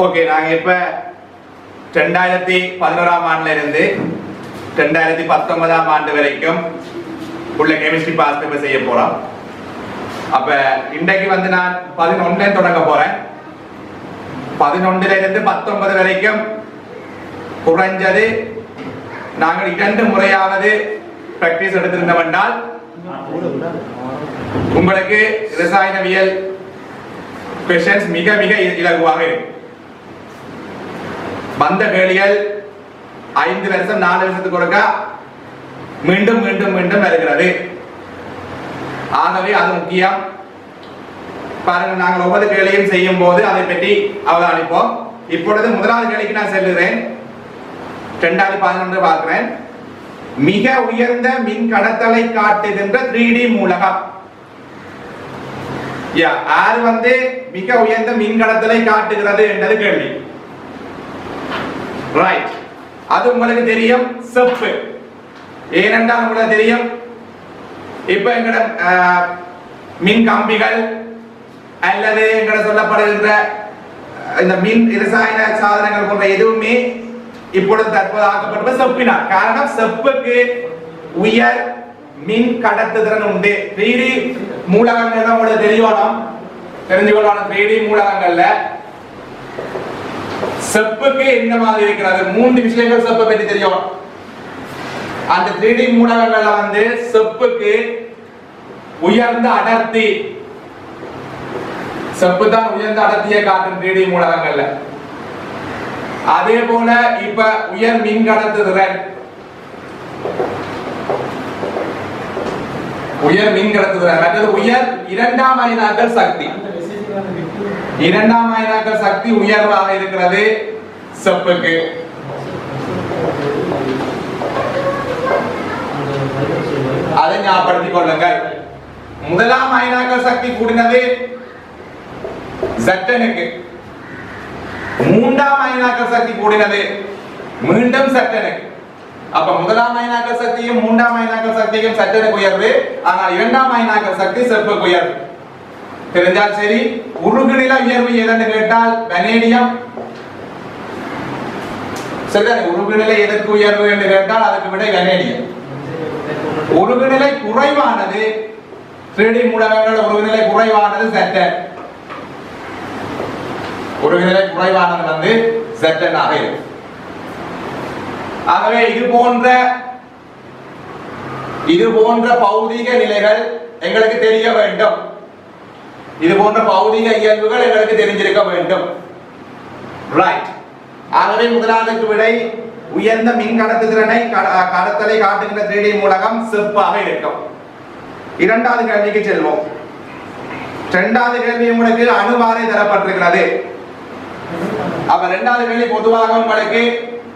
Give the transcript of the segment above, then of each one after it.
Okay, நாங்க இப்ப 2011ஆம் ஆண்டுல இருந்து 2019ஆம் ஆண்டு வரைக்கும் உள்ள கெமிஸ்ட்ரி பாஸ் பேப்பர் செய்ய போறோம். அப்ப இன்றைக்கு வந்து நான் 11 தொடங்க போறேன். 11ல இருந்து 19 வரைக்கும் குறைஞ்சது நாங்கள் 2 முறையாவது பிராக்டிஸ் எடுத்திருந்தோம் என்றால் உங்களுக்கு ரசாயனவியல் கொஸ்டின்ஸ் மிக மிக இலகுவாக இருக்கும். வந்த கேள்விகள் 5 வருஷம் 4 வருஷத்துக்கு ஒருக்கா மீண்டும் மீண்டும் மீண்டும் வருகிறது. ஆகவே அது முக்கியம். பாருங்க, நாங்கள் ஒவ்வொரு கேள்வியும் செய்யும் போது அதை பற்றி அவதானிப்போம். இப்பொழுது முதலாவது கேள்விக்கு நான் செல்லுகிறேன். 2011 பார்க்கிறேன். மிக உயர்ந்த மின் கடத்தலை காட்டுகின்ற 3D மூலகம். யார் வந்து மிக உயர்ந்த மின் கடத்தலை காட்டுகிறது என்றது கேள்வி. ரைட், அது உங்களுக்கு தெரியும், செப்பு. ஏனென்றால் உங்களுக்கு தெரியும், இப்ப எங்கட மின் கம்பிகள் அல்லது எங்கட சொல்லப்படுகின்ற இந்த மின் இரசாயன சாதனங்கள் போன்ற எதுவுமே இப்பொழுது தற்போது ஆக்கப்பட்ட செப்பினார். காரணம், செப்புக்கு உயர் மின் கடத்துதிறன் உண்டு. 3D மூலகங்கள் தான் உங்களுக்கு தெரிஞ்சுக்கணும். 3D மூலகங்கள்ல செப்புக்கு என்ன மாதிரி இருக்கிறது? 3 விஷயங்கள் செப்பை பற்றி தெரியும். அந்த 3D மூலகங்கள்ல வந்து செப்புக்கு உயர்ந்த அடர்த்தி, செப்பு தான் உயர்ந்த அடர்த்தியை காட்டும் 3D மூலகங்கள்ல. அதே போல இப்ப உயர் மின் கடத்துதிறன், மற்றது உயர் இரண்டாம் அயனாக்கல் சக்தி. இரண்டாம் அயனாக்கல் சக்தி உயர்வாக இருக்கிறது செப்புக்கு. அதை ஞாபகப்படுத்திக் கொள்ளுங்கள். முதலாம் அயனாக்கல் சக்தி கூடினது சட்டனுக்கு. மூன்றாம் அயனாக்கல் சக்தி கூடினது மீண்டும் சட்டனுக்கு. அப்ப முதலாம் அயனாக்கல் சக்தியும் மூன்றாம் அயனாக்கல் சக்தியும் சட்டனுக்கு உயர்வு. ஆனால் இரண்டாம் அயனாக்கல் சக்தி செப்புக்கு உயர்வு. தெரிஞ்சால் சரி. உருகுநில உயர்வு எதன்னு கேட்டால் வனேடியம். சரிதானே? உருகுநிலை எதற்கு உயர்வு என்று கேட்டால் அதுக்கு விட வனேடியம். உருகுநிலை குறைவானது 3D மூலகங்கள், உருகுநிலை குறைவானது சட்டன். உருகுநிலை குறைவானது வந்து சட்டன் ஆக இருக்கு. ஆகவே இது போன்ற பௌதிக நிலைகள் எங்களுக்கு தெரிய வேண்டும். இது போன்ற பௌதிக இயல்புகள் எங்களுக்கு தெரிஞ்சிருக்க வேண்டும். ரைட். ஆகவே முதலாவதுக்கு விடை உயர்ந்த மின் கடத்துதிறனை கடத்தலை காட்டுகின்ற 3D மூலகம் செப்பாக இருக்கும். இரண்டாவது கேள்விக்கு செல்வோம். இரண்டாவது கேள்வி உங்களுக்கு அணுவாரை தரப்பட்டிருக்கிறது. அப்ப இரண்டாவது கேள்வி பொதுவாக உங்களுக்கு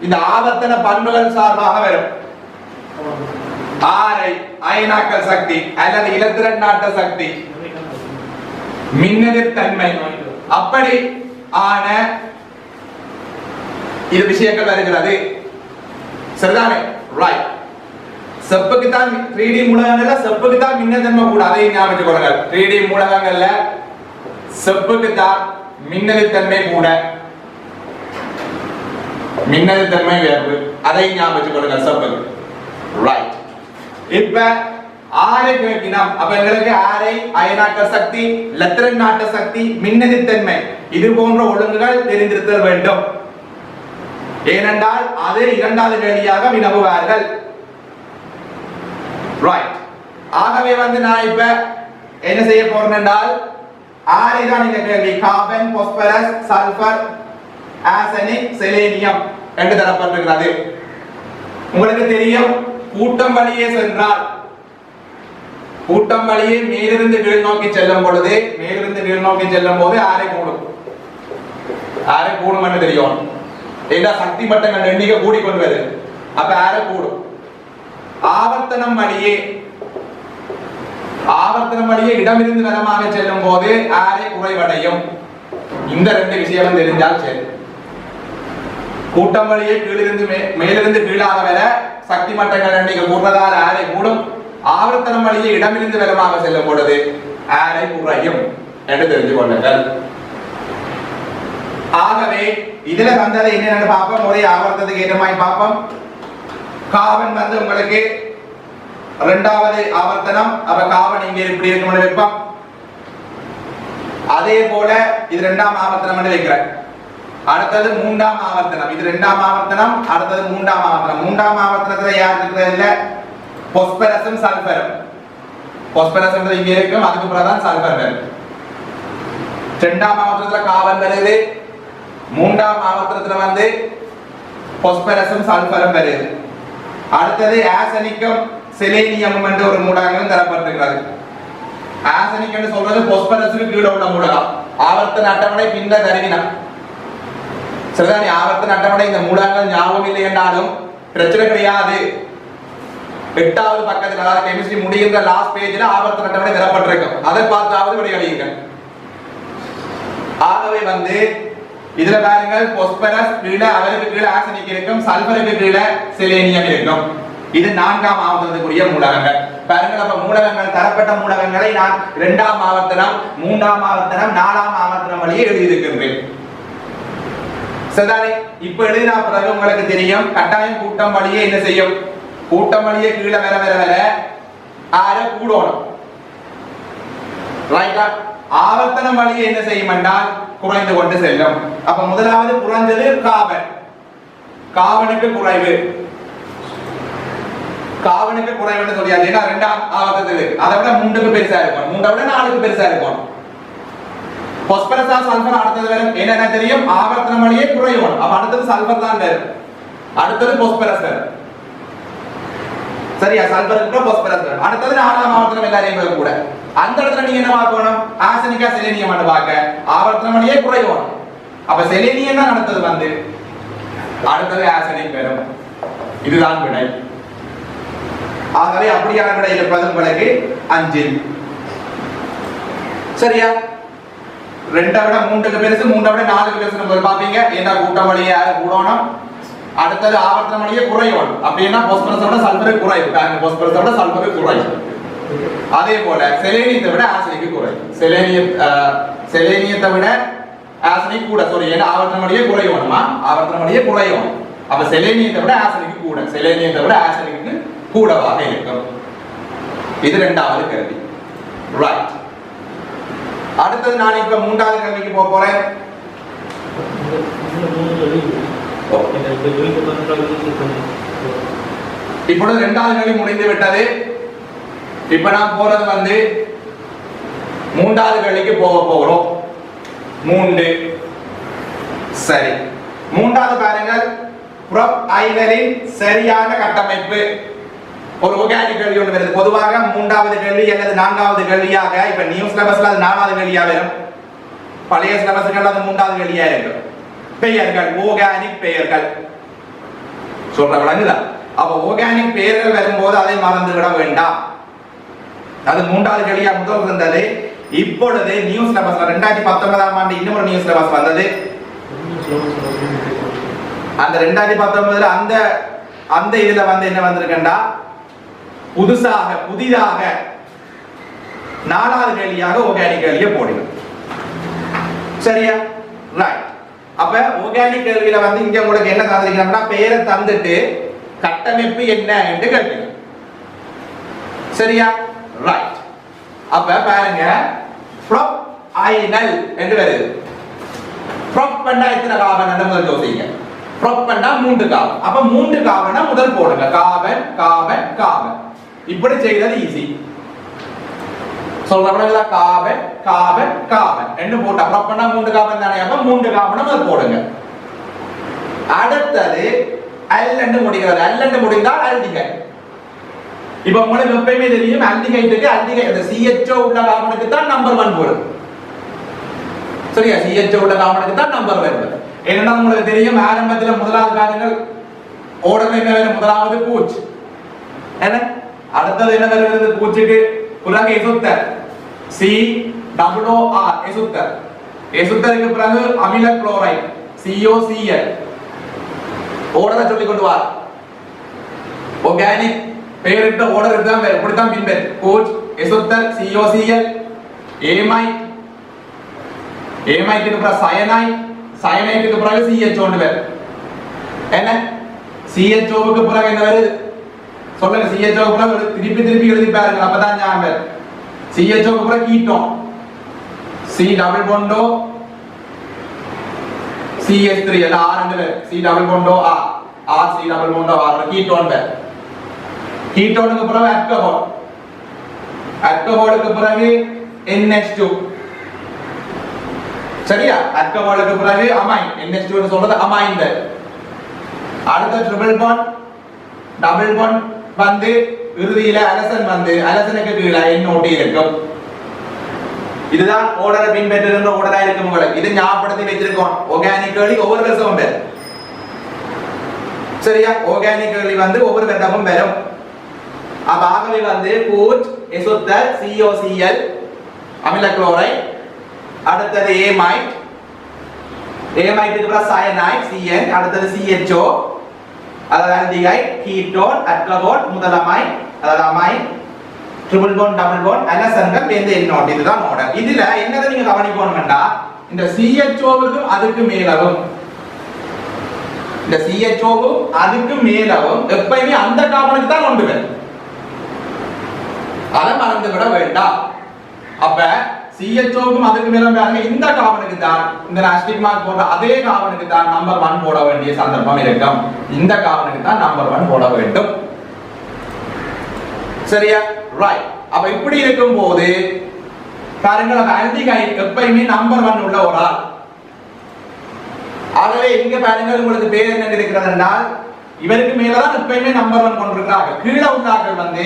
இந்த ஆவர்த்தன பண்புகள் சார்பாக வரும். ஆரை அயனாக்கல் சக்தி அல்லது இலத்திரன் நாட்ட சக்தி, மின்னெதிர்த்தன்மை, அப்படி ஆன இது விஷயங்கள் வருகிறது. சரிதானே? ரைட். செப்புக்கு தான் 3D மூலகங்கள்ல செப்புக்கு தான் மின்னெதிர்த்தன்மை கூட. அதை ஞாபகம் கொள்ளுங்கள். 3D மூலகங்கள்ல செப்புக்கு தான் மின்னெதிர்த்தன்மை கூட, மின்னெதிர்த்தன்மை உயர்வு. அதை ஞாபகம் கொள்ளுங்கள் செப்புக்கு. ரைட். இப்ப ஆரை கேட்கினோம். அப்ப எங்களுக்கு ஆரை அயனாக்கல் சக்தி, இலத்திரன் நாட்ட சக்தி, மின்னெதிர்த்தன்மை இது போன்ற ஒழுங்குகள் தெரிந்திருத்தல் வேண்டும். ஏனென்றால் அது இரண்டாவது கேள்வியாக வினவுவார்கள். ரைட். ஆகவே வந்து நான் இப்ப என்ன செய்ய போறேன் என்றால், ஆரை தான் இந்த கேள்வி. Carbon, phosphorus, sulphur, arsenic, selenium என்று தரப்பட்டிருக்கிறது. உங்களுக்கு தெரியும், கூட்டம் வழியே சென்றால், கூட்டம் வழியே மேலிருந்து கீழ் நோக்கி செல்லும் பொழுது, ஆரை கூடும். ஆரை கூடும் என்று தெரியும். ஏன்னா சக்தி மட்டங்கள் எண்ணிக்கை கூடிக்கொண்டு வருது. அப்ப ஆரை கூடும். ஆவர்த்தனம் வழியே இடமிருந்து வலமாக செல்லும் போது ஆரை குறைவடையும். இந்த 2 விஷயம் தெரிஞ்சால் சரி. கூட்டம் வழியே மேலிருந்து கீழாக வர சக்தி மட்டங்கள் எண்ணிக்கை கூடுவதால் ஆரை கூடும். ஆவர்த்தனம் வழியே இடமிருந்து வலமாக செல்லும் பொழுது ஆரை குறையும் என்று தெரிந்து கொள்ளுங்கள். ஆகவே இதுல வந்தது என்னன்னு பார்ப்போம். ஒரே ஆவர்த்தத்துக்கு ஏற்ற மாதிரி பார்ப்போம். கார்பன் வந்து உங்களுக்கு இரண்டாவது ஆவர்த்தனம். அப்ப கார்பன் இங்க இப்படி இருக்கும்னு வைப்போம். அதே போல இது இரண்டாம் ஆவர்த்தனம் வைக்கிறேன். அடுத்தது மூன்றாம் ஆவர்த்தனம். இது இரண்டாம் ஆவர்த்தனம், அடுத்தது மூன்றாம் ஆவர்த்தனம். மூன்றாம் ஆவர்த்தனத்துல யார் இருக்கிறது இல்ல? பாஸ்பரஸும் சல்பரும். பாஸ்பரஸ் இங்க இருக்கும், அதுக்கு பிறகுதான் சல்பர் வரும். இரண்டாம் ஆவர்த்தனத்துல கார்பன் வருது, மூன்றாம் ஆவர்த்தனத்துல வந்து பாஸ்பரஸும் சல்பரும் வருது. அடுத்தது ஆர்சனிக்கும் செலேனியமும் என்ற ஒரு மூலகம் தரப்பட்டிருக்கிறது. ஆர்சனிக் என்று சொல்றது பாஸ்பரஸுக்கு கீழே உள்ள மூலகம். ஆவர்த்தன அட்டவணை பின்ன தருவினம். சரிதான், ஆவர்த்தன அட்டவணை இந்த மூலங்கள் ஞாபகம் இல்லை என்றாலும் பிரச்சனை கிடையாது. 8வது பக்கத்தில், அதாவது கெமிஸ்ட்ரி முடிகின்ற லாஸ்ட் பேஜ்ல ஆவர்த்தன அட்டவணை தரப்பட்டிருக்கும். அதை பார்த்தாவது விளையாடுங்கள். ஆகவே வந்து இதுல பாருங்கள், பாஸ்பரஸ் கீழே, அவருக்கு கீழே ஆர்சனிக் இருக்கும், சல்பருக்கு கீழே செலேனியம் இருக்கும். இது நான்காம் ஆவர்த்தனத்துக்குரிய மூலகங்கள். பாருங்கள், அப்ப மூலகங்கள் தரப்பட்ட மூலகங்களை நான் 2ஆம் ஆவர்த்தனம், 3ஆம் ஆவர்த்தனம், 4ஆம் ஆவர்த்தனம் வழியே எழுதியிருக்கின்றேன். சரிதானே? இப்ப எழுதினா பிறகு உங்களுக்கு தெரியும், கட்டாயம் கூட்டம் வழியே என்ன செய்யும்? கூட்டம் வழியே கீழே வர வர வர ஆர கூடணும். ரைட்டா? ஆவர்த்தனம் வழியே என்ன செய்யும் என்றால் குறைந்து கொண்டு செல்லும். அப்ப முதலாவது குறைஞ்சது கார்பன். கார்பனுக்கு குறைவு, கார்பனுக்கு குறைவுன்னு சொல்லியாது. ஏன்னா 2ஆம் ஆவர்த்தனத்துக்கு அதை விட 3க்கு பெருசா இருக்கும், 3ஐ விட 4க்கு பெருசா இருக்கும். பாஸ்பரஸ் சல்பர் அடுத்தது வரும். என்னென்ன தெரியும்? ஆவர்த்தனம் வழியே குறையும். அப்ப அடுத்தது சல்பர் தான் வரும், அடுத்தது பாஸ்பரஸ் வரும். சரியா? சல்பருக்கு பாஸ்பரஸ் வரும். அடுத்தது 4ஆம் ஆவர்த்தனம் எல்லாரையும் கூட. அந்த இடத்துல நீங்க என்ன பார்க்கணும்? ஆர்சனிக்கா செலேனியம் பார்க்க ஆவர்த்தனம் வழியே குறையும். அப்ப செலேனியம் தான் அடுத்தது வந்து, அடுத்தது ஆர்சனிக் வரும். இதுதான் விடை. ஆகவே அப்படியான விடை இருப்பது உங்களுக்கு 5. சரியா? 2ஐ விட 3க்கு பெருசு, 3ஐ விட 4க்கு பெருசு நம்ம பாப்பீங்க. ஏன்னா கூட்டம் வழியே கூடணும், அடுத்தது ஆவர்த்தன வழியே குறையும். அப்படின்னா பாஸ்பரஸோட சல்பர் குறையும். பாஸ்பரஸோட சல்பர் குறையும். அதே போல செலேனியத்தை விட ஆர்சனிக் குறையும். செலேனியத்தை விட ஆர்சனிக் கூட, சாரி, ஏன்னா ஆவர்த்தன வழியே குறையும்மா, ஆவர்த்தன வழியே குறையும். அப்ப செலேனியத்தை விட ஆர்சனிக் கூட, செலேனியத்தை விட ஆர்சனிக்கு கூடவாக இருக்கும். இது 2வது கேள்வி. ரைட். அடுத்தது நான் இப்ப 3வது கேள்விக்கு போக போறேன். இப்பொழுது 2வது கேள்வி முடிந்து விட்டது. இப்ப நான் போறது வந்து 3வது கேள்விக்கு போக போகிறோம். 3. சரி, 3வது பாருங்கள், புரோப் ஐனலின் சரியான கட்டமைப்பு. ஒரு ஆர்கானிக் கேள்வி ஒன்று வருது. பொதுவாக 3வது கேள்வி அல்லது 4வது கேள்வியாக, இப்ப நியூ சிலபஸ்ல அது 4வது கேள்வியா வரும், பழைய சிலபஸ்கள் அது 3வது கேள்வியா இருக்கும். பெயர்கள், ஆர்கானிக் பெயர்கள் சொல்ற விளங்குதா? அப்ப ஆர்கானிக் பெயர்கள் வரும்போது அதை மறந்து விட வேண்டாம். அது 3வது கேள்வியா முதல் இருந்தது. இப்பொழுது நியூ சிலபஸ்ல 2019ஆம் ஆண்டு இன்னொரு நியூ சிலபஸ் வந்தது. அந்த 2019ல அந்த இதுல வந்து என்ன வந்திருக்கேன்டா, புதிதாக 4வது கேள்வியாக ஆர்கானிக் கேள்வியை போடுங்க. சரியா? ரைட். அப்ப ஆர்கானிக் கேள்வியில வந்து இங்க உங்களுக்கு என்ன தந்திருக்கீங்கன்னா, பெயரை தந்துட்டு கட்டமைப்பு என்ன என்று கேட்பீங்க. சரியா? ரைட். அப்ப பாருங்க, ப்ரோப் ஐனல் என்று வருது. ப்ரோப் பண்ணா எத்தனை கார்பன் என்று முதல் யோசிங்க. ப்ரோப் பண்ணா 3 கார்பன். அப்ப 3 கார்பனை முதல் போடுங்க. Carbon carbon carbon. இப்படி செய்யறது ஈஸி. சொல்றவங்களா கார்பன் கார்பன் கார்பன் என்று போட்டா ப்ரோப் பண்ணா 3 கார்பன் தானே. அப்ப 3 கார்பனை முதல் போடுங்க. அடுத்தது அல் என்று முடிகிறது. அல் என்று முடிந்தால் ஆல்டிகைட். இப்ப உங்களுக்கு எப்பவுமே தெரியும், ஆல்டிகைட்டுக்கு ஆல்டிகைட் அந்த CHO உள்ள கார்பனுக்கு தான் நம்பர் 1 போடும். சரியா? CHO உள்ள கார்பனுக்கு தான் நம்பர் 1. என்னன்னா உங்களுக்கு தெரியும், ஆரம்பத்துல முதலாவது காரணங்கள் ஓடல என்ன வேணும்? முதலாவது பூச். என்ன? அடுத்தது என்ன வருது? பூச்சுக்கு பிறகு எசுத்தர், COOR எசுத்தர். எசுத்தருக்கு பிறகு அமில குளோரைடு, COCl. ஓடரை சொல்லி கொண்டு வா. ஆர்கானிக் பெயரிட்ட ஓடர் இதுதான் வேற, இப்படித்தான் பின்பற்று. பூச், எசுத்தர், COCl, ஏமைட், ஏமைட்டுக்கு பிறகு சயனைட், சயனைட்டுக்கு பிறகு CHO ன்னு பேர். என்ன CHO க்கு பிறகு என்ன வருது சொல்லுங்க. CHO க்கு பிறகு திருப்பி எழுதி பாருங்க, அப்பதான் ஞாபகம் வரும். CHO க்கு பிறகு கீட்டோன், C டபுள் பாண்டோ CH3 எல்லாம் R ன்னு பேர். C டபுள் பாண்டோ R C டபுள் பாண்டோ R கீட்டோன் பேர். கீட்டோனுக்கு பிறகு ஆல்கஹால், ஆல்கஹாலுக்கு பிறகு NH2. சரியா? ஆல்கஹாலுக்கு பிறகு அமைன், NH2 ன்னு சொல்றது அமைன் பேர். அடுத்த ட்ரிபிள் பாண்ட் டபுள் பாண்ட் வந்து இறுதியில அலசன் வந்து அலசனுக்கு கீழே NO2 இருக்கும். இதுதான் ஆர்டரை பின்பற்றுகின்ற ஆர்டரா இருக்கும். உங்களுக்கு இது ஞாபகப்படுத்தி வச்சிருக்கோம். ஆர்கானிக்கலி ஒவ்வொரு வருஷமும் பேர். சரியா? ஆர்கானிக்கலி வந்து ஒவ்வொரு வருடமும் வரும். ஆகவே வந்து கூட் எசுத்தர் COCl அமில குளோரைட், அடுத்தது ஏமைட், ஏமைட்டுக்கு அப்புறம் சயனைட் CN, அடுத்தது CHO, அதாவது ஆல்டிஹைட், கீட்டோன், ஆல்கஹால், முதல் அமைன் அதாவது amine, triple bond double bond, அலசன்கள் இந்த NO2. இதுதான் ஆர்டர். இதுல என்னதை நீங்க கவனிக்கணும்னா இந்த CHO-வுக்கும் அதுக்கு மேலவும் இந்த CHO-வும் அதுக்கு மேலவும் எப்பயுமே அந்த கார்பனுக்கு தான் கொண்டு வரும். அதை மறந்து விட வேண்டாம். அப்ப CHO-க்கும் அதுக்கு மேல பாருங்க, இந்த கார்பனுக்கு தான் இந்த அஸ்டிக் மார்க் போட்ட அதே கார்பனுக்கு தான் நம்பர் 1 போட வேண்டிய சந்தர்ப்பம் இருக்கும். இந்த கார்பனுக்கு தான் நம்பர் 1 போட வேண்டும். சரியா? ரைட். அப்ப இப்படி இருக்கும்போது பாருங்க, ஆல்டிஹைட் எப்பயுமே நம்பர் 1 உள்ள ஒரு ஆள். ஆகவே இங்க பாருங்க, உங்களுக்கு பேர் என்ன இருக்கிறது என்றால் இவருக்கு மேலதான் எப்பயுமே நம்பர் 1 கொண்டிருக்கிறார்கள். கீழே உள்ளார்கள் வந்து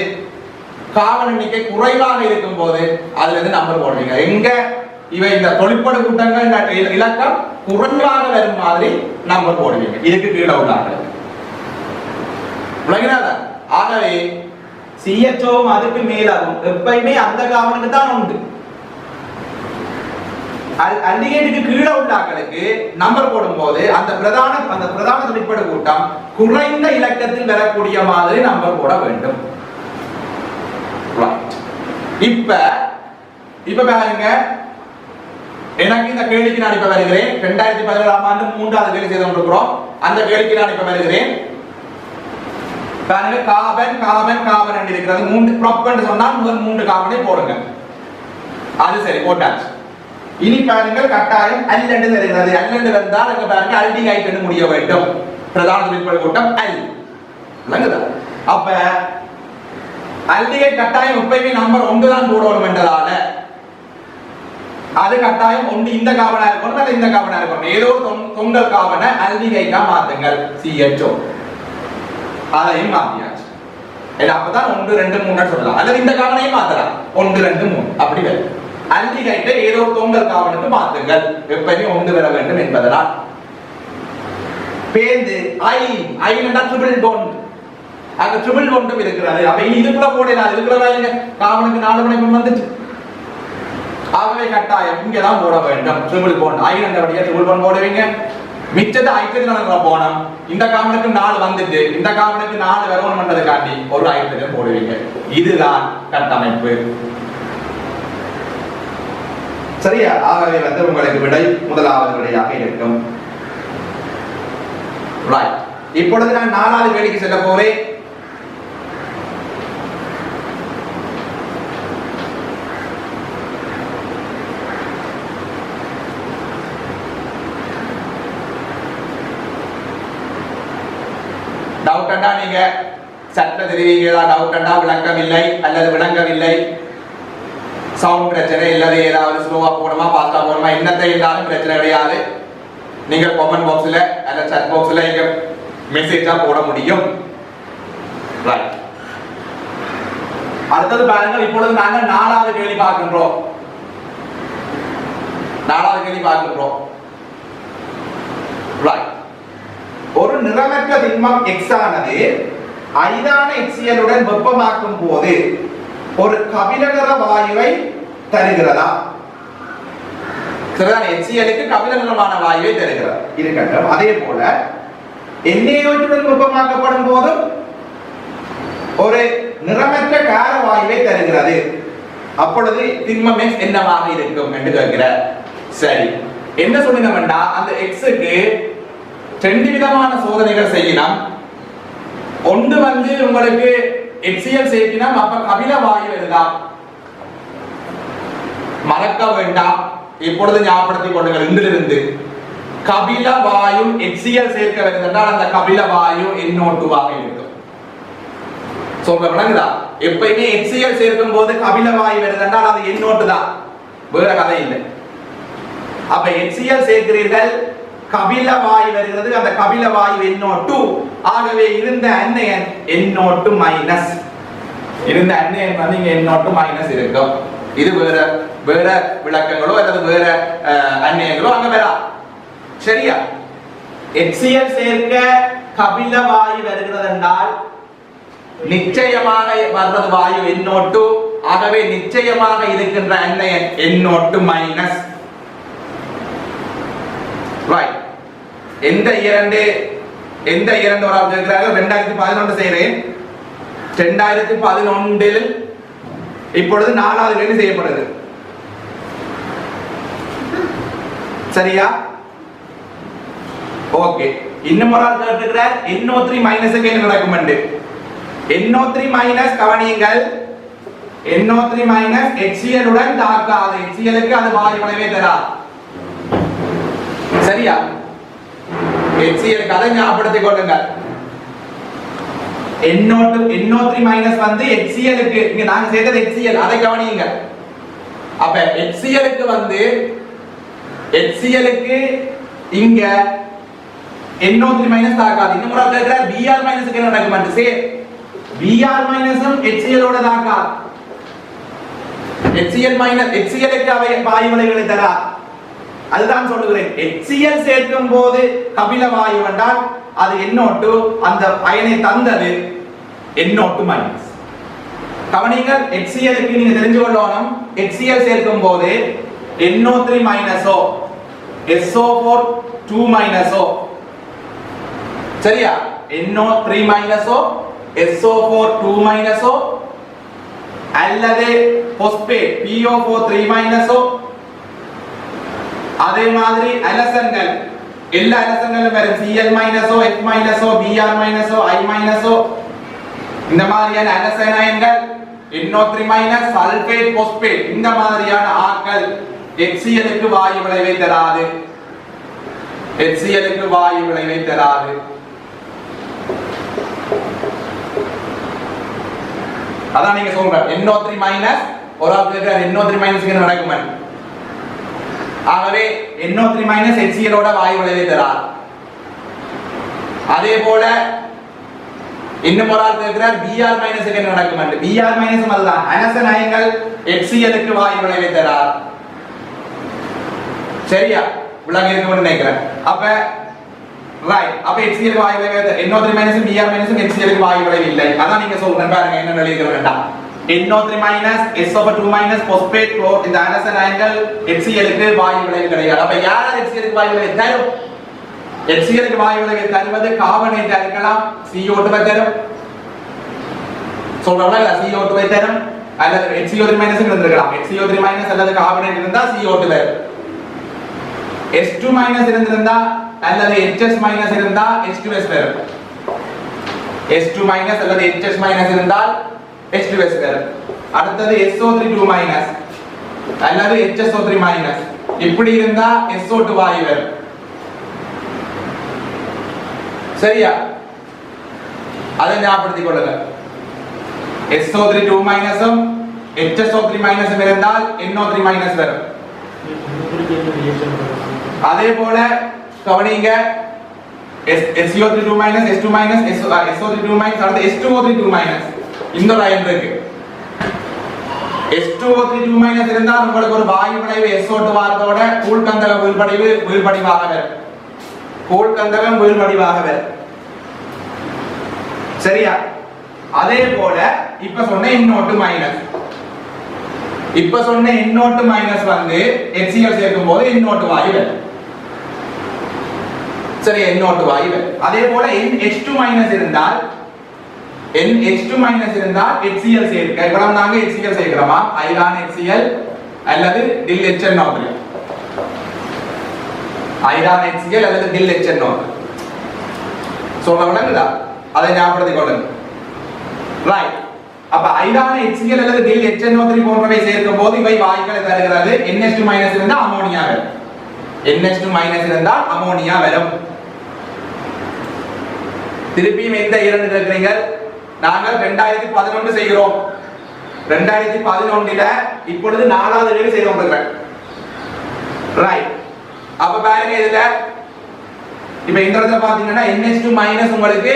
கார்பன் எண்ணிக்கை குறைவாக இருக்கும் போது அதுல இருந்து நம்பர் போடுவீங்க. எங்க இவை இந்த தொழிற்படு கூட்டங்கள் இலக்கம் குறைவாக வரும் மாதிரி நம்பர் போடுவீங்க. இதுக்கு கீழே உள்ளார்கள். ஆகவே CHO-வும் அதுக்கு மேலாகும் எப்பயுமே அந்த கார்பனுக்கு தான் உண்டு. ஆல்டிஹைடுக்கு கீழே உள்ளாக்களுக்கு நம்பர் போடும்போது அந்த பிரதான தொழிற்படு கூட்டம் குறைந்த இலக்கத்தில் வரக்கூடிய மாதிரி நம்பர் போட வேண்டும். இப்ப பாருங்க, எனக்கு இந்த கேள்விக்கு நான் இப்ப வருகிறேன். 2017ஆம் ஆண்டு 3வது கேள்வி செய்து கொண்டிருக்கிறோம். அந்த கேள்விக்கு நான் இப்ப வருகிறேன். பாருங்க, கார்பன் கார்பன் கார்பன் என்று இருக்கிறது. 3 ப்ராப்பர்ட்டி சொன்னால் முதல் 3 கார்பனை போடுங்க. அது சரி, போட்டாச்சு. இனி பாருங்க, கட்டாயம் அல்லண்டு வருகிறது. அல்லண்டு வந்தால் அங்க பாருங்க ஆல்டிஹைட் என்று முடிய வேண்டும். பிரதான தொழிற்படு கூட்டம் அல். விளங்குதா? அப்ப ஆல்டிஹைட் கட்டாயம் எப்பயுமே நம்பர் 1 தான் போடணும் என்றதால அது கட்டாயம் 1 இந்த கார்பனா இருக்கணும் அல்லது இந்த கார்பனா இருக்கணும். ஏதோ தொங்கல் கார்பனை ஆல்டிஹைட்டா மாத்துங்கள். CHO அதையும் மாத்தியாச்சு. அப்பதான் 1 2 3 சொல்லலாம். அல்லது இந்த கார்பனையும் மாத்தலாம். 1 2 3 அப்படி வரும். ஆல்டிஹைட்டை ஏதோ தொங்கல் கார்பனுக்கு மாத்துங்கள். எப்பயுமே 1 வர வேண்டும் என்பதனால் பேந்து ஐ என்றா ட்ரிபிள் பாண்ட். அங்க ட்ரிபிள் பாண்டும் இருக்கிறது. அப்ப இனி இதுக்குள்ள போடலாம். இதுக்குள்ள பாருங்க, கார்பனுக்கு 4 முனைப்பு வந்துச்சு. ஆகவே கட்டாயம் இங்க தான் போட வேண்டும் ட்ரிபிள் பாண்ட். ஐ என்றபடியா ட்ரிபிள் பாண்ட் போடுவீங்க. மிச்சத்தை ஹைட்ரஜன் போனோம். இந்த கார்பனுக்கு 4 வந்துட்டு இந்த கார்பனுக்கு 4 வரணும் பண்றதுக்காண்டி ஒரு ஹைட்ரஜன் போடுவீங்க. இதுதான் கட்டமைப்பு. சரியா? ஆகவே வந்து உங்களுக்கு விடை முதலாவது விடையாக இருக்கும். ரைட். இப்பொழுது நான் 4வது கேள்விக்கு செல்ல போறேன். டவுட்டா நீங்க சட்ட தெரிவிக்கிறதா? டவுட்டா விளக்கவில்லை அல்லது விளங்கவில்லை, சவுண்ட் பிரச்சனை இல்லது, ஏதாவது ஸ்லோவா போடுமா ஃபாஸ்டா போடுமா, என்னத்தை இருந்தாலும் பிரச்சனை கிடையாது. நீங்க கமெண்ட் பாக்ஸ்ல அல்ல chat பாக்ஸ்ல இங்க மெசேஜா போட முடியும். ரைட். அடுத்தது பாருங்க, இப்பொழுது நாங்க 4வது கேள்வி பார்க்கின்றோம். 4வது கேள்வி பார்க்கின்றோம். ரைட். ஒரு நிறமற்ற திண்மம் X ஆனது ஐதான HCl உடன் வெப்பமாக்கும் போது ஒரு கபிலநிற வாயுவை தருகிறதா? சரிதான், HCl-க்கு கபிலநிறமான வாயுவை தருகிறது. இருக்கட்டும். அதே போல NaOH உடன் வெப்பமாக்கப்படும் போதும் ஒரு நிறமற்ற கார வாயுவை தருகிறது. அப்பொழுது திண்மம் X என்னவாக இருக்கும் என்று கேட்கிறார். சரி, என்ன சொல்லினோம்டா அந்த எக்ஸுக்கு ரெண்டு விதமான சோதனைகள் செய்யலாம். ஒன்று வந்து உங்களுக்கு HCl சேர்க்கணும், அப்ப கபில வாயு எழுதாம். மறக்க வேண்டாம், இப்பொழுது ஞாபகப்படுத்திக் கொள்ளுங்கள். இங்கிலிருந்து கபில வாயு HCl சேர்க்க வருதுன்றால் அந்த கபில வாயு NO2 ஆக இருக்கும். சொல்ற விளங்குதா? எப்பயுமே HCl சேர்க்கும் போது கபில வாயு வருதுன்றால் அது NO2 தான், வேற கதை இல்லை. அப்ப HCl சேர்க்கிறீர்கள், கபில வாயு வருகிறது, அந்த கபில வாயு NO2. ஆகவே இருந்த அன்னையன் NO2 மைனஸ், இருந்த அன்னையன் வந்து இங்க NO2 மைனஸ் இருக்கும். இது வேற வேற விளக்கங்களோ அல்லது வேற அன்னையங்களோ அங்க வரா. சரியா? HCl சேர்க்க கபில வாயு வருகிறது என்றால் நிச்சயமாக வர்றது வாயு NO2. ஆகவே நிச்சயமாக இருக்கின்ற அன்னையன் NO2 மைனஸ். ரைட். எந்த இரண்டு ஒரு ஆள் கேட்கிறார்கள்? 2011 செய்கிறேன். 2011 இப்பொழுது 4வது வேலை செய்யப்படுது. சரியா? ஓகே. இன்னும் ஒரு ஆள் கேட்கிறார் NO3 மைனஸுக்கு என்ன நடக்கும் என்று. NO3 மைனஸ் கவனியுங்கள், NO3 மைனஸ் HCl உடன் தாக்காது. HCl க்கு அது வாயு விளைவே தராது. சரியா? HCl கதை ஞாபகப்படுத்திக் கொள்ளுங்கள். NO3 மைனஸ் வந்து HCl க்கு, இங்க நாங்க சேர்த்தது HCl, அதை கவனியுங்க. அப்ப HCl க்கு வந்து HCl க்கு இங்க NO3 மைனஸ் தாக்காது. இன்னும் ஒரு கேக்குற Br மைனஸ்க்கு என்ன நடக்கும் என்று. சே Br மைனஸும் HCl ஓட தாக்காது. HCl மைனஸ் HCl க்கு அவை வாயு விளைவுகளை தராது. அதுதான் சொல்லுகிறேன். HCl சேர்க்கும் போது கபில வாயு என்றால் அது NO2, அந்த அயனை தந்தது NO2 மைனஸ். கவனிங்கள், HCl க்கு நீங்க தெரிஞ்சு கொள்ளணும், HCl சேர்க்கும் போது NO3 மைனஸோ SO4 2 மைனஸோ, சரியா? NO3 மைனஸோ SO4 2 மைனஸோ அல்லது பாஸ்பேட் PO4 3 மைனஸோ, அதே மாதிரி அலசன்கள் எல்லா அலசன்களும் வரும். Cl மைனஸோ F மைனஸோ Br மைனஸோ I மைனஸோ, இந்த மாதிரியான அலசன் அயன்கள் NO3 மைனஸ் சல்பேட் பாஸ்பேட், இந்த மாதிரியான ஆட்கள் HCl க்கு வாயு விளைவை தராது. HCl க்கு வாயு விளைவை தராது. அதான் நீங்க சொல்ற NO3 மைனஸ் ஒரு ஆள் கேக்குறார் NO3 மைனஸ் என்ன நடக்கும். ஆகவே NO3 மைனஸ் HCl ஓட வாயு விளைவை தராது. அதே போல இன்னும் ஒரு ஆள் கேக்குறார் Br மைனஸ் என்ன நடக்கும் என்று. Br மைனஸ் அதுதான், அனசன் அயன்கள் HCl க்கு வாயு விளைவை தராது. சரியா? விளங்க இருக்கும்னு நினைக்கிறேன். அப்ப ரைட். அப்ப HCl க்கு வாயு விளைவு, NO3 மைனஸும் Br மைனஸும் HCl க்கு வாயு விளைவு இல்லை. அதான் நீங்க சொல்றேன் பாருங்க என்ன எழுதிக்க வேண்டாம். NO3 minus SO2 minus phosphate குளோர், இந்த அனசன் அயன்கள் HCl க்கு வாயு விளைவு கிடையாது. அப்ப யார் HCl க்கு வாயு விளைவு தரும்? HCl க்கு வாயு விளைவு தருவது கார்பனேட் இருக்கலாம், CO2 வை தரும். சொல்றவங்க CO2 வை தரும் அல்லது HCO3 மைனஸ் இருந்திருக்கலாம். HCO3 மைனஸ் அல்லது கார்பனேட் இருந்தா CO2 வரும். S2 மைனஸ் இருந்திருந்தா அல்லது HS மைனஸ் இருந்தா H2S வரும். S2 மைனஸ் அல்லது HS மைனஸ் இருந்தால் H2S வரும். அடுத்தது SO3 2 மைனஸ் அல்லது HSO3 மைனஸ், இப்படி இருந்தா SO2 வாயு வரும். சரியா? அதை ஞாபகப்படுத்திக் கொள்ளுங்க. SO3 2 மைனஸும் HSO3 மைனஸும் இருந்தால் NO3 மைனஸ் வரும். அதே போல கவனிங்க, SO3 2 minus S2 minus SO3 2 minus அடுத்து S2O3 2 மைனஸ், இந்த லைன் இருக்கு. S2O3 2 மைனஸ் இருந்தால் உங்களுக்கு ஒரு வாயு விளைவு SO2 வாரத்தோட கூழ் கந்தகம் வீழ்படிவாக வரும். கூழ் கந்தகம் வீழ்படிவாக வரும். சரியா? அதே போல இப்ப சொன்ன NO2 மைனஸ், இப்ப சொன்ன NO2 மைனஸ் வந்து HCl சேர்க்கும் போது NO2 வாயு வரும். சரி, NO2 வாயு வரும். அதே போல NH2 மைனஸ் இருந்தால் NH2 மைனஸ் இருந்தால் HCl சேர்க்க, இப்ப நாங்க HCl சேர்க்கிறோமா, ஐரான் HCl அல்லது DIL HNO3. ஐரான் HCl அல்லது டில் HNO சொல்ல விளங்குதா அதை ஞாபகப்படுத்திக் கொள்ளுங்க ரைட் அப்ப ஐரான் HCl அல்லது டில் HNO3 போன்றவை சேர்க்கும் போது இவை வாயுக்களை தருகிறது NH2- இருந்தா அமோனியா வரும் NH2- இருந்தால் அமோனியா வரும் திருப்பியும் எந்த இரண்டு கேட்கிறீங்க நாங்கள் 2011 செய்கிறோம் 2011 இப்பொழுது 4வது வேலை செய்து கொண்டிருக்கிறேன் ரைட் அப்ப பாருங்க இதுல இப்ப இந்த இடத்துல பாத்தீங்கன்னா NH2- உங்களுக்கு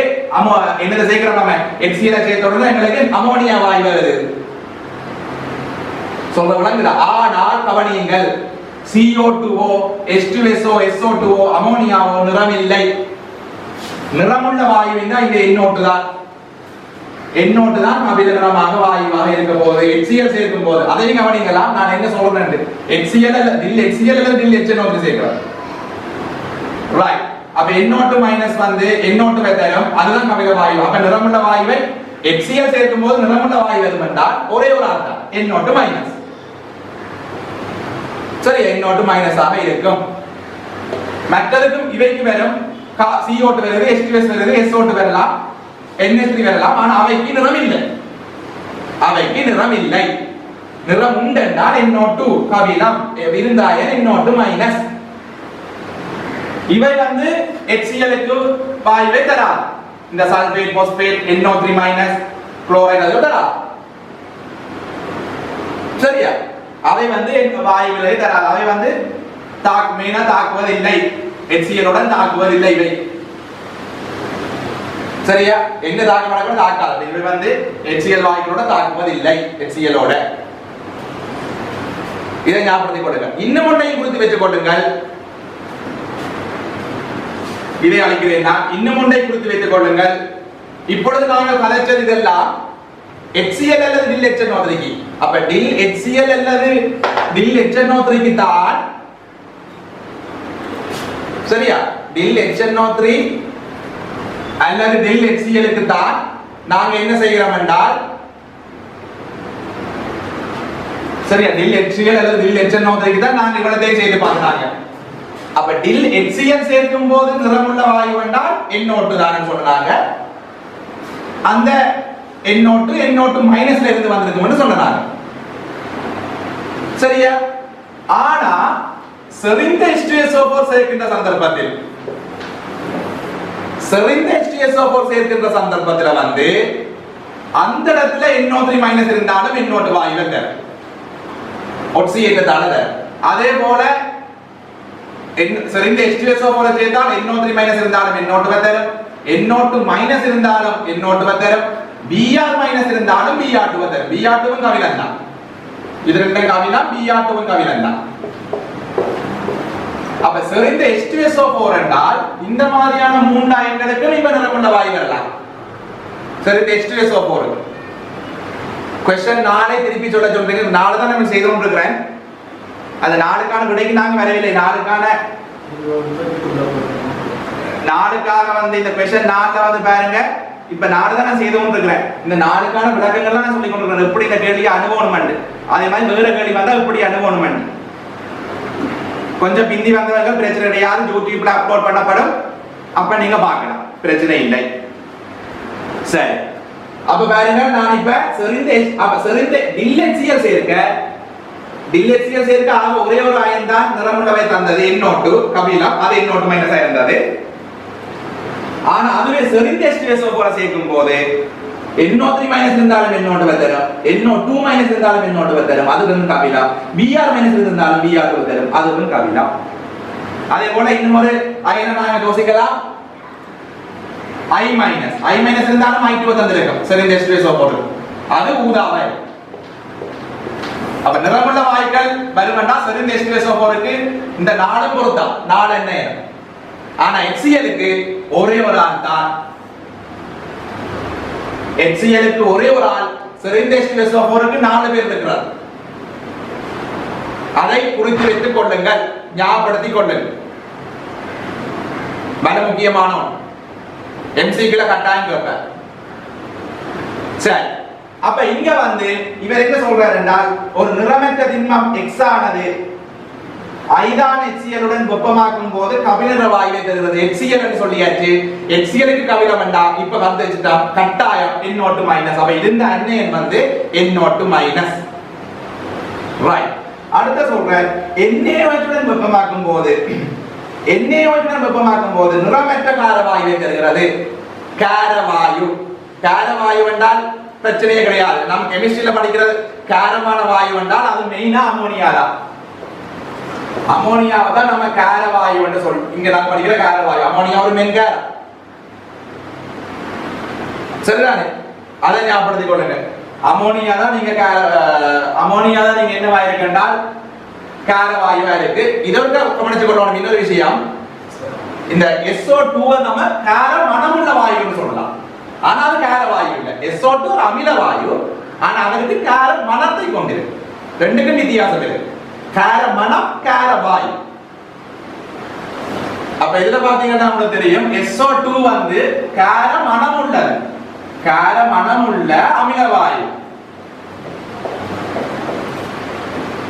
என்னது சேர்க்கிறோம் நம்ம HCl சேர்த்தோம்னா எங்களுக்கு அமோனியா வாயு வருது சொல்ல விளங்குதா ஆனால் கவனியுங்கள் CO2O H2SO SO2O அமோனியாவோ நிறம் இல்லை நிறமுள்ள வாயுவின் தான் இந்த எண்ணோட்டு தான் கபில நிறமாக வாயுவாக இருக்க போகுது HCl சேர்க்கும் போது அதையும் கவனிக்கலாம் நான் என்ன சொல்றேன் HCl அல்லது டில் HNO3 சேர்க்கிறேன் ரைட் அப்ப NO2- வந்து NO2 தரும் அதுதான் கபில வாயு அப்ப நிறமுள்ள வாயுவை HCl சேர்க்கும் போது நிறமுள்ள வாயு வரும் என்றால் ஒரே ஒரு அர்த்தம் NO2- சரி NO2- ஆக இருக்கும் மற்றதுக்கும் இவைக்கு வரும் CO2 வருது H2S வருது SO2 வரலாம் NH3 வரலாம் ஆனா அவைக்கு நிறம் இல்லை நிறம் உண்டு என்றால் NO2 கபிலம் விருந்தாயன் NO2- இவை வந்து HCl க்கு வாயுவை தராது இந்த சல்பேட் பாஸ்பேட் NO3- குளோரைடு அது தராது சரியா அவை வந்து வாயுவை தராது அவை வந்து மெயினா தாக்குவதில்லை HCl உடன் தாக்குவதில்லை இவை சரியா எங்க தாக்குவதற்கு தாக்காது இவை வந்து HCl வாயுக்களோட தாக்குவதில்லை HCl ஓட இதை ஞாபகப்படுத்திக் கொள்ளுங்கள் இன்னும் ஒன்றையும் குறித்து வச்சுக் கொள்ளுங்கள் இதை அளிக்கிறேன் நான் இன்னும் ஒன்றை குறித்து வைத்துக் கொள்ளுங்கள் இப்பொழுது நாங்கள் கலைச்சது இதெல்லாம் HCl அல்லது டில் HNO3 அப்ப டில் HCl அல்லது டில் HNO3 தான் சரியா டில் HNO3 அல்லது டில் HCl க்கு தான் நாங்க என்ன செய்கிறோம் என்றால் சரியா டில் HCl அல்லது டில் HNO3 க்கு தான் நாங்க இவ்வளவு செய்து பார்த்தாங்க அப்ப டில் HCl சேர்க்கும் போது நிறமுள்ள வாயு என்றால் NO2 தான் சொன்னாங்க அந்த NO2- இருந்து வந்திருக்கும்னு சொன்னாங்க சரியா ஆனா செறிந்த H2SO4 சேர்க்கின்ற சந்தர்ப்பத்தில் வந்து அந்த இடத்துல NO3- இருந்தாலும் NO2 வாயுவை தரும் ஒட்சியேற்றத்தால தரும் அதே போல செறிந்த H2SO4 சேர்த்தால் NO3- இருந்தாலும் NO2 தரும் NO2- இருந்தாலும் NO2 தரும் Br- இருந்தாலும் Br2 தரும் Br2 கவிலம் தான் இது ரெண்டும் கவிலம் Br2 கவிலம் தான் அப்ப செறிந்த H2SO4 என்றால் இந்த மாதிரியான மூன்று அயன்களுக்கு இப்ப நிறமுள்ள வாயு வரலாம் செறிந்த H2SO4 क्वेश्चन 4 திருப்பி சொல்றீங்க 4 தான் நம்ம செய்து கொண்டிருக்கிறேன் அந்த 4க்கான விடைக்கு நாங்க வரவில்லை 4க்காக வந்து இந்த क्वेश्चन 4ல வந்து பாருங்க இப்ப 4 தான் நான் செய்து கொண்டிருக்கிறேன் இந்த 4க்கான விளக்கங்கள்லாம் நான் சொல்லி கொண்டிருக்கிறேன் எப்படி இந்த கேள்வியை அனுபவம் அதே மாதிரி வேற கேள்வி வந்தா எப்படி அனுபவம் கொஞ்சம் பிந்தி வந்தவர்கள் பிரச்சனை கிடையாது யூடியூப்ல அப்லோட் பண்ணப்படும் அப்ப நீங்க பார்க்கலாம் பிரச்சனை இல்லை சரி அப்ப பாருங்க நான் இப்ப செறிந்த டில் HCl சேர்க்க ஆக ஒரே ஒரு அயன் தான் நிறமுள்ளவை தந்தது NO2 கபிலம் அது NO2- இருந்தது ஆனா அதுவே செறிந்த H2SO4 சேர்க்கும் போது NO3- இருந்தாலும் NO2 தரும் NO2- இருந்தாலும் NO2 தரும் அதுவும் கபிலம் Br- இருந்தாலும் Br2 தரும் அதுவும் கபிலம் அதே போல இன்னும் ஒரு அயனை நாம யோசிக்கலாம் I- இருந்தாலும் I2 தந்திருக்கும் செறிந்த H2SO4 அது ஊதாவை அப்ப நிறமுள்ள வாயுக்கள் வருமெண்டா செறிந்த H2SO4 க்கு இந்த 4 பொருத்தம் 4 என்ன ஆனா HCl க்கு ஒரே ஒரு ஆள் தான் HCl க்கு ஒரே ஒரு ஆள் செறிந்த H2SO4 க்கு 4 பேர் இருக்கிறார் அதை குறித்து வைத்துக் கொள்ளுங்கள் ஞாபகப்படுத்திக் கொள்ளுங்கள் மிக முக்கியமான MCQ கட்டாயம் கேட்பார் சரி அப்ப இங்க வந்து இவர் என்ன சொல்றார் என்றால் ஒரு நிறமற்ற திண்மம் X ஆனது ஐதான் HCl உடன் வெப்பமாக்கும் போது கபிலர வாயுவை தருகிறது. HCl ன்னு சொல்லியாச்சு. HCl க்கு கபிலம் வேண்டாம். இப்ப வந்துச்சுட்டா கட்டாயம் NO2-. அப்ப இந்த அன்னையன் வந்து NO2-. ரைட். அடுத்து சொல்றேன் NaOH உடன் வெப்பமாக்கும் போது நிறமற்ற காரவாயுவை தருகிறது. காரவாயு என்றால் பிரச்சனையே கிடையாது. நம்ம கெமிஸ்ட்ரியில படிக்கிறது காரமான வாயு என்றால் அது மெயினா அமோனியா தான். அமோனியாவை தான் நம்ம காரவாயு என்று சொல்றோம். இங்க நம்ம படிக்கிற காரவாயு அமோனியா ஒரு மென்காரம். சரிதானே? அதை ஞாபகப்படுத்திக் கொள்ளுங்க. அமோனியா தான் நீங்க என்ன வாயு என்றால் காரவாயுவா இருக்கு. இதோட கவனிச்சு கொள்ளணும் இன்னொரு விஷயம். இந்த SO2 நம்ம கார மனமுள்ள வாயுன்னு சொல்லலாம். ஆனா அது காரவாயு இல்ல. SO2 ஒரு அமில வாயு. ஆனா அதற்கு கார மனத்தை கொண்டிருக்கு. ரெண்டுக்கும் வித்தியாசம் இருக்கு. கார மனம், கார வாயு. அப்ப இதுல பாத்தீங்கன்னா உங்களுக்கு தெரியும் SO2 வந்து கார மனம் உள்ளது. கார மனம் உள்ள அமில வாயு.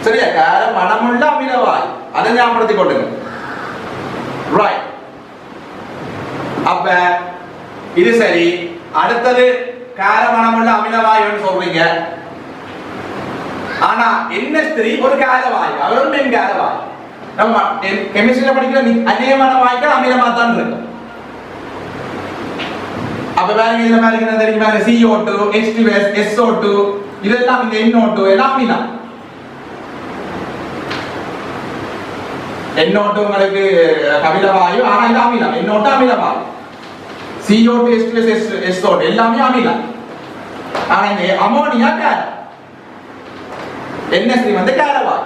சரியா? கார மனமுள்ள அமில வாயு. அதை ஞாபகப்படுத்திக் கொள்ளுங்க. ரைட். அப்ப இது சரி. அடுத்தது கார மனமுள்ள அமில வாயுன்னு சொல்றீங்க. ஆனா NH3 ஒரு கார வாயு. அது ஒரு மென்கார வாயு. நம்ம கெமிஸ்ட்ரியில படிக்கிற அநேகமான வாயுக்கள் அமிலமா தான் இருக்கும். அப்ப பாருங்க இதுல பாருங்க தெரியுமா CO2, H2S, SO2 இதெல்லாம் இந்த NO2 எல்லாம் அமிலம். NO2 உங்களுக்கு கபில வாயு. ஆனா இது அமிலம். NO2 அமில வாயு. CO2, H2S, SO2 எல்லாமே அமிலம். ஆனா இந்த அமோனியா கார. NH3 வந்து காரவாயு.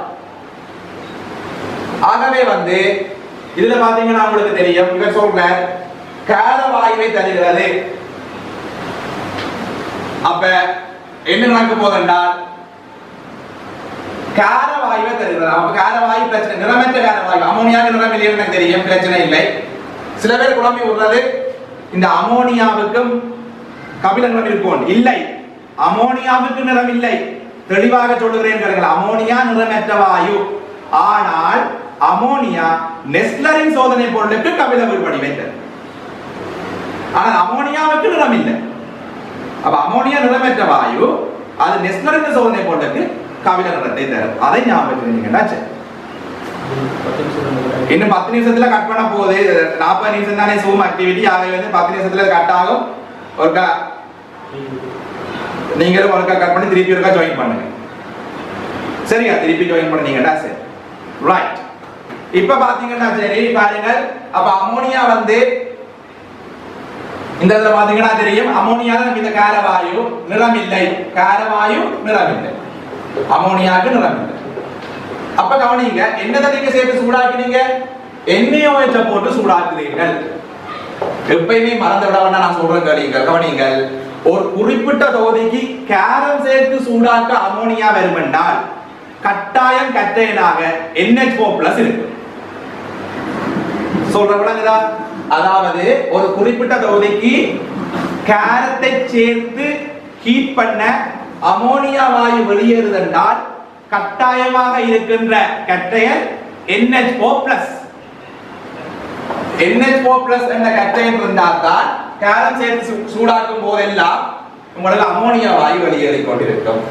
ஆகவே வந்து இதுல பாத்தீங்கன்னா உங்களுக்கு தெரியும் இவர் சொல்ற காரவாயுவை தருகிறது. அப்ப என்ன நடக்க போதென்றால் காரவாயுவை தருகிறது. அப்ப காரவாயு பிரச்சனை நிறமற்ற காரவாயு. அமோனியாவுக்கு நிறம் இல்லைன்னு எனக்கு தெரியும், பிரச்சனை இல்லை. சில பேர் குழம்பி விடுறது இந்த அமோனியாவுக்கும் கபில நிறம் இருக்கும். இல்லை, அமோனியாவுக்கு நிறம் இல்லை. தெளிவாக சொல்லுகிறேன். அமோனியா நிறமற்ற வாயு. ஆனால் அமோனியா நெஸ்லரின் சோதனை பொருளுக்கு கபில வேறுபடி வைத்தது. ஆனால் அமோனியாவுக்கு நிறம் இல்லை. அப்ப அமோனியா நிறமற்ற வாயு, அது நெஸ்லரின் சோதனை பொருளுக்கு கபில நிறத்தை தரும். அதை ஞாபகம் இன்னும் 10 நிமிஷத்துல கட் பண்ண போகுது. 40 நிமிஷம் தானே சூம் ஆக்டிவிட்டி. ஆகவே வந்து 10 நிமிஷத்துல கட் ஆகும். ஒருக்கா நீங்களும் ஒருக்கா கட் பண்ணி திருப்பி ஒருக்கா ஜாயின் பண்ணுங்க. சரியா? திருப்பி ஜாயின் பண்ணீங்கடா. சரி, ரைட். இப்ப பாத்தீங்கன்னா சரி பாருங்க. அப்ப அமோனியா வந்து இந்த இடத்துல பாத்தீங்கன்னா தெரியும் அமோனியா தான் இந்த காரவாயு. நிறம் இல்லை. காரவாயு நிறம் இல்லை. அமோனியாவுக்கு நிறம் இல்லை. அப்ப கவனிங்க, என்னதை நீங்க சேர்த்து சூடாக்கினீங்க? NaOH போட்டு சூடாக்குறீர்கள். எப்பயுமே மறந்து விட வேண்டாம், நான் சொல்றேன் கவனிங்கள். ஒரு குறிப்பிட்ட தொகுதிக்கு காரம் சேர்த்து சூடாக்க அமோனியா வருமென்றால் கட்டாயம் கட்டையனாக NH4+ இருக்கு. சொல்ற விளங்குதா? அதாவது ஒரு குறிப்பிட்ட தொகுதிக்கு காரத்தை சேர்த்து ஹீட் பண்ண அமோனியா வாயு வெளியேறுதென்றால் கட்டாயமாக இருக்கின்ற கட்டையன் NH4+. NH4+ என்ற கட்டையன் இருந்தால்தான் காரம் சேர்த்து சூடாக்கும் போதெல்லாம் உங்களுக்கு அமோனியா வாயு வெளியேறிக் கொண்டிருக்கும்.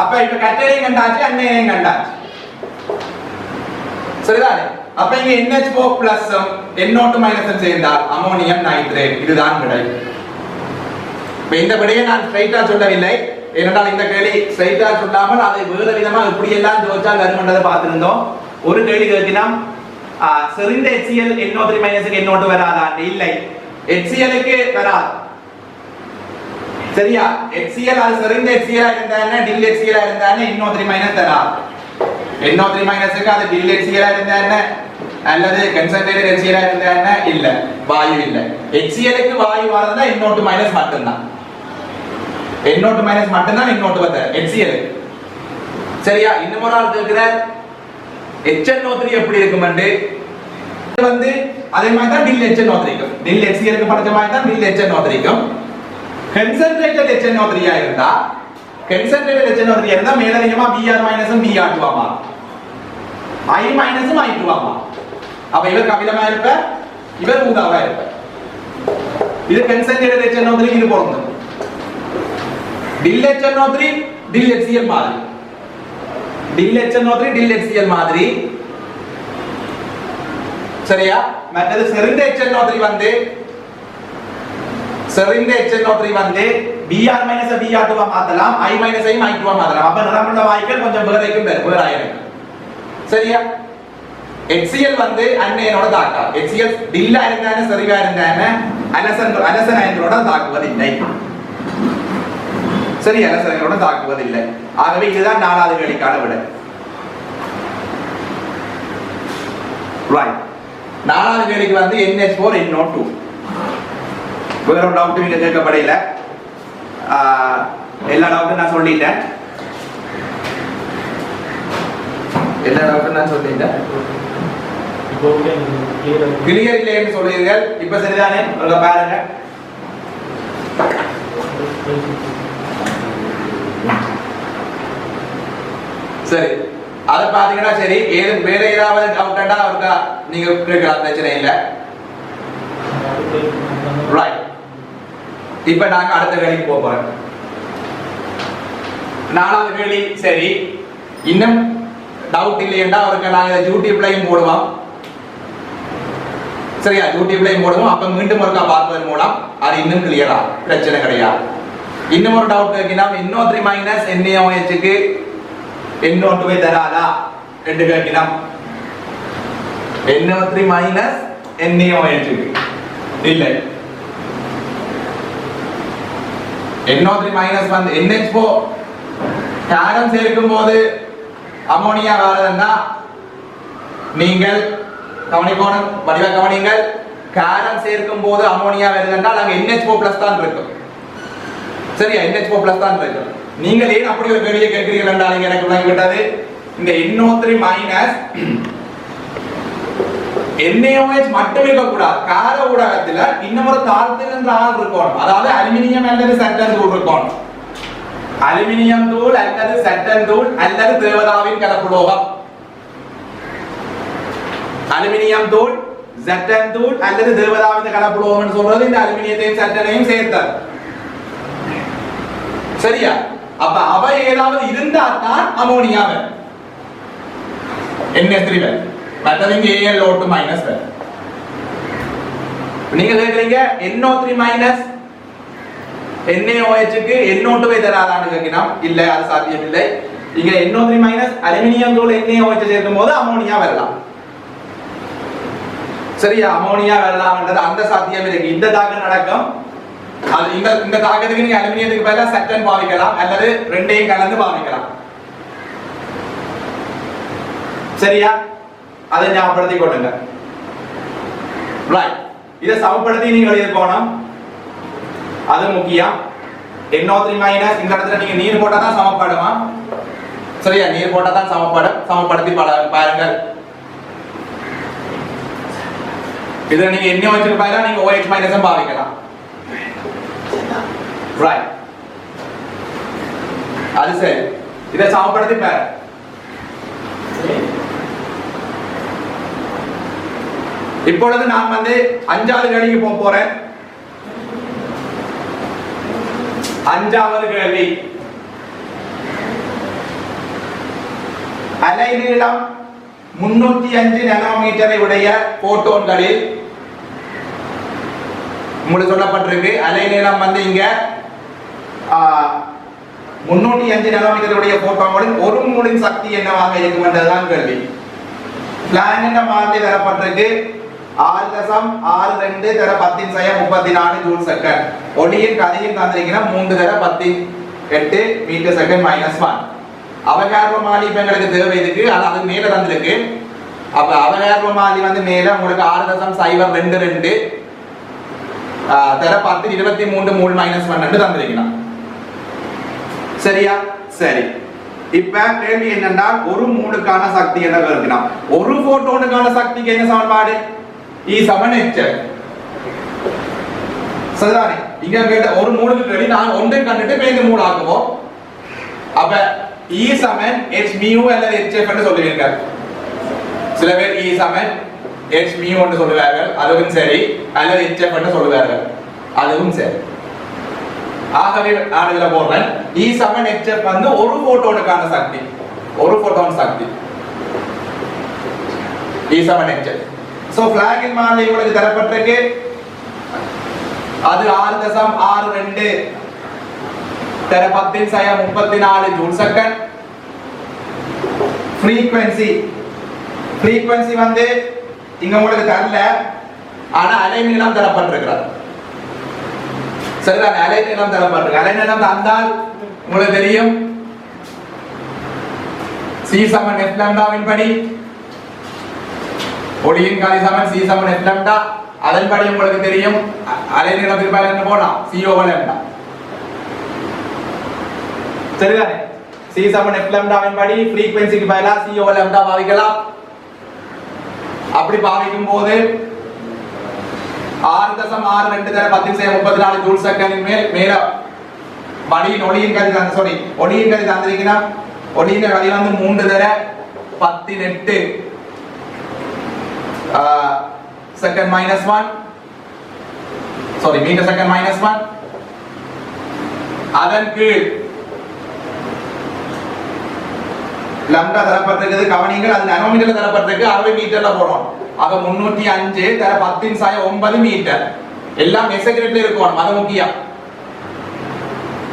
அப்ப இப்ப கட்டையையும் கண்டாச்சு, அன்னையையும் கண்டாச்சு. சரிதானே? அப்ப இங்க NH4+ NO2- சேர்ந்தால் அமோனியம் நைட்ரேட். இதுதான் விடை. இந்த விடையை நான் ஸ்ட்ரைட்டா சொல்லவில்லை. ஏனென்றால் இந்த கேள்வி ஸ்ட்ரைட்டா சொல்லாமல் அதை வேறு விதமா எப்படி எல்லாம் ஜோதிச்சால் வருமென்றதை பார்த்திருந்தோம். ஒரு கேள்வி கேட்கினோம், செறிந்த HCl NO3- NO2 வராதா? இல்லை, HCl-க்கு வராது. சரியா? HCl அது செறிந்த HCl இருந்தானே, டில் HCl இருந்தானே NO3- தராது. NO3- அது டில் HCl இருந்தானே அல்லது கன்சென்ட்ரேட்டட் HCl இருந்தானே இல்ல, வாயு இல்ல. HCl-க்கு வாயு வரதுனா NO2- மட்டும்தான். NO2- மட்டும்தான் NO2 தரும் HCl-க்கு. சரியா? இன்னும் ஒரு ஆள் கேக்குற HNO3 எப்படி இருக்குமெண்டு வந்து அதே மாதிரி தான் டில் HNO3க்கும் டில் HCl-க்கு படிச்ச மாதிரி தான் டில் HNO3க்கும் கன்சென்ட்ரேட்டட் HNO3 ஆ இருந்தா கன்சென்ட்ரேட்டட் HNO3 இருந்தா மேலதிகமா Br- Br2 ஆ மாறும். I மைனஸும் I2 ஆமா. அப்ப இவர் கபிலமா இருப்ப இவர் ஊதாவா இருப்ப. இது கன்சென்ட்ரேட்டட் HNO3 இது பொருந்தும். டில் HNO3 டில் HCl மாதிரி. டில் HNO3 டில் HCl மாதிரி. சரியா? மற்றது செறிந்த HNO3 வந்து செறிந்த HNO3 வந்து Br Br2 ஆ மாத்தலாம் I ஐயும் I2 ஆ மாத்தலாம். அப்ப நிறமுள்ள வாயுக்கள் கொஞ்சம் வேறைக்கும் வேற ஆயிரும். சரியா? HCl வந்து அன்னையனோட தாக்கா. HCl டில்லா இருந்தானே சரிவா இருந்தானே அலசன் அயனோட தாக்குவதில்லை. சரி அலசனோட தாக்குவதில்லை. ஆகவே இதுதான் நாலாவது கேள்விக்கான விடை. ரைட். நாலாவது கேள்விக்கு வந்து NH4 NO2. வேற ஒரு டவுட் நீங்க கேட்கப்படையில எல்லா டவுட்டும் நான் சொல்லிட்டேன். எல்லா டவுட்டும் நான் சொல்லிட்டேன். கிளியர் இல்லைன்னு சொல்றீர்கள். இப்ப சரிதானே? உங்க பாருங்க. சரி அத பாத்தீங்கன்னா சரி ஏது வேற ஏதாவது டவுட்டா இருக்கா நீங்க கேட்கலாம், பிரச்சனை இல்ல. ரைட். இப்ப நாங்க அடுத்த கேள்விக்கு போறோம். நாலாவது கேள்வி சரி இன்னும் டவுட் இல்லையேண்டா அவருக்கு நாங்க யூடியூப்லயும் போடுவோம். சரியா? யூடியூப்லயும் போடுவோம். அப்ப மீண்டும் ஒருக்கா பார்ப்பதன் மூலம் அது இன்னும் கிளியரா பிரச்சனை கிடையாது. இன்னும் ஒரு டவுட் கேட்கினா NO3 NaOH NO2 தராதா என்று கேட்கினா NO3 NaOH இல்லை. NO3 வந்து NH4 காரம் சேர்க்கும் போது அம்மோனியா வரதுன்னா நீங்கள் கவனிக்கணும், வடிவ கவனிங்கள். காரம் சேர்க்கும் போது அம்மோனியா வருதுன்னா நாங்க NH4+ தான் இருக்கும். சரியா? NH4+ தான் இருக்கும். நீங்கள் ஏன் அப்படி ஒரு கேள்வியை கேட்கிறீர்கள் என்றால் எனக்கு விளங்கி விட்டது. இந்த NO3 NaOH மட்டும் இருக்கக்கூடாது. கார ஊடகத்துல இன்னும் ஒரு தாழ்த்துகின்ற ஆள் இருக்கணும். அதாவது அலுமினியம் அல்லது சட்டன் தூள் இருக்கணும். அலுமினியம் தூள் அல்லது சட்டன் தூள் அல்லது தேவதாவின் கலப்புலோகம். அலுமினியம் தூள் சட்டன் தூள் அல்லது தேவதாவின் கலப்புலோகம் சொல்றது இந்த அலுமினியத்தையும் சட்டனையும் சேர்த்தது. சரியா? அப்ப அவை ஏதாவது இருந்தா தான் அமோனியா வரும். NH3 வரும். மற்றது இங்க AlO2- வரும். நீங்க கேக்குறீங்க NO3 NaOH க்கு NO2 தராதான்னு கேக்கினா இல்ல, அது சாத்தியம் இல்லை. இங்க NO3 அலுமினியம் தூள் NaOH சேர்க்கும் போது அமோனியா வரலாம். சரியா? அமோனியா வரலாம்ன்றது அந்த சாத்தியம் இருக்கு. இந்த தாக்கம் நடக்கும். அது இந்த தாக்கத்துக்கு நீங்க அலுமினியத்துக்கு பதிலா சட்டன் பாவிக்கலாம் அல்லது ரெண்டையும் கலந்து பாவிக்கலாம். சரியா? அதை ஞாபகப்படுத்திக் கொள்ளுங்க. ரைட். இதை சமப்படுத்தி நீங்க எழுதிக்கணும். அது முக்கியம். NO3 இந்த இடத்துல நீங்க நீர் போட்டா தான் சமப்படுமா? சரியா? நீர் போட்டா தான் சமப்படும். சமப்படுத்தி பாருங்கள். இதுல நீங்க NaOH க்கு பதிலா நீங்க OH- பாவிக்கலாம். ரைட். அது சரி. இதை சமப்படுத்தி பாரு. இப்பொழுது நான் வந்து அஞ்சாவது கேள்விக்கு போறேன். அஞ்சாவது கேள்வி. அலைநீளம் 305 நானோமீட்டரை உடைய போட்டோன்களில் உங்களுக்கு சொல்லப்பட்டிருக்கு. அலைநீளம் வந்து இங்க 305 நானோமீட்டருடைய போட்டோன்களில் ஒரு மோலின் சக்தி என்னவாக இருக்கும் என்றதுதான் கேள்வி. பிளானட் மாதிரி தரப்பட்டிருக்கு 6.62 தர 10⁻34 ஜூல் செகண்ட். ஒளியின் கதிரின் தந்திருக்கிற 3 தர 10⁸ மீட்டர் செகண்ட் -1. அவகாட்ரோ மாறி இப்ப எங்களுக்கு தேவை இருக்கு. அது மேல தந்திருக்கு. அப்ப அவகாட்ரோ மாறி வந்து மேல உங்களுக்கு 6.022 தர 10⁻23 மூல் -1 தந்திருக்கலாம். சரியா? சரி. இப்ப கேள்வி என்னன்னா ஒரு மூலுக்கான சக்தி என்ன கேட்கலாம். ஒரு போட்டோனுக்கான சக்திக்கு என்ன சமன்பாடு? E = h. சரிதானே? இங்க கேட்ட ஒரு மூலுக்கு கேள்வி நான் ஒன்றை கண்டுட்டு பேருந்து மூல் ஆக்குவோம். அப்ப E = h μ அல்லது hf என்று சொல்லுவீங்க. சில பேர் E சமன் H mu என்று சொல்லுவார்கள், அதுவும் சரி, அல்லது HF என்று சொல்லுவார்கள், அதுவும் சரி. ஆகவே நான் இதுல போடுறேன் E சமன் HF வந்து ஒரு போட்டோனுக்கான சக்தி, ஒரு போட்டோன் சக்தி E சமன் HF. சோ பிளாங்கின் மாதிரி உங்களுக்கு தரப்பட்டிருக்கு, அது 6.62 தர 10⁻34 ஜூல் செகண்ட். frequency வந்து இங்க உங்களுக்கு தரல, ஆனா அலைநீளம் தரப்பட்டிருக்கிறது. சரிதான், அலைநீளம் தரப்பட்டிருக்கு. அலைநீளம் தந்தால் உங்களுக்கு தெரியும் C சமன் F லாம்டாவின் படி, ஒளியின் காலி சமன் C சமன் F லாம்டா, அதன்படி உங்களுக்கு தெரியும் அலைநீளத்திற்கு பதிலா என்ன போடலாம், C ஓவர் லாம்டா. சரிதானே, C சமன் F லாம்டாவின் படி frequencyக்கு பதிலா C ஓவர் லாம்டா பாவிக்கலாம். அப்படி பாவிக்கும் போது 6.62 தர 10⁻34 ஜூல் செகண்டின் மேல மணியின் ஒளியின் கதி தான், சாரி ஒளியின் கதி தந்திருக்கிறா. ஒளியின் கதி வந்து 3 தர 18 செகண்ட் -1, சாரி மீட்டர் செகண்ட் -1. அதன் கீழ் லாம்டா தரப்பட்டிருக்கிறது, கவனிங்கள், அது நானோமீட்டர்ல தரப்பட்டிருக்கு, 60 மீட்டர்ல போறோம். ஆக 305 தர 10⁻9 மீட்டர். எல்லாம் மெசேஜ்ல இருக்கும், அது முக்கியம்.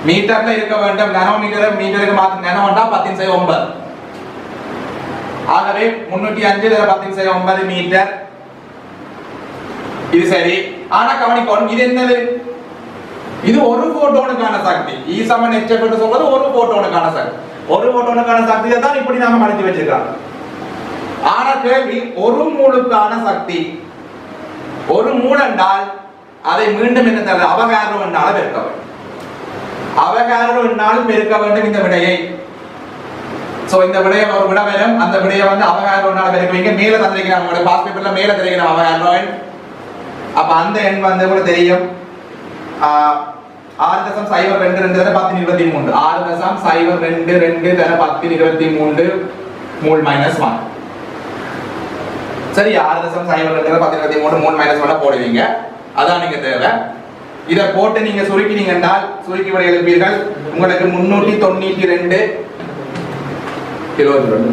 மீட்டர்ல இருக்க வேண்டும், நானோமீட்டர் மீட்டருக்கு மாத்தி நானோ வந்தா 10⁻9. ஆகவே 305 தர 10⁻9 மீட்டர். இது சரி, ஆனா கவனிக்கணும், இது என்னது, இது ஒரு போட்டோனுக்கான சக்தி. E சமன் HF என்று சொல்றது ஒரு போட்டோனுக்கான சக்தி. ஒரு போட்டோனுக்கான சக்தியை தான் இப்படி நாம கணிச்சு வச்சிருக்கோம். ஆனா கேள்வி, ஒரு மூலுக்கான சக்தி. ஒரு மூல் என்றால் அதை மீண்டும் என்ன தர, அவகாரோ என்னால பெருக்க வேண்டும். அவகாரோ என்னாலும் பெருக்க வேண்டும் இந்த விடையை. சோ இந்த விடையை ஒரு விட வரும், அந்த விடையை வந்து அவகாரோ என்னால பெருக்க வைங்க. மேல தந்திருக்கிறோம், உங்களோட பாஸ் பேப்பர்ல மேல தந்திருக்கிறோம் அவகாரோ எண். அப்ப அந்த எண் வந்து உங்களுக்கு தெரியும் 6.02 தர 10⁻23, 6.02 தர 10⁻23 மூல் -1. சரி, 6.02 தர 10⁻23 மூல் -1 போடுவீங்க, அதான் நீங்க தேவை. இத போட்டு நீங்க சுருக்கினீங்க என்றால், சுருக்கி விடை எழுப்பீர்கள், உங்களுக்கு 392 கிலோஜூல்.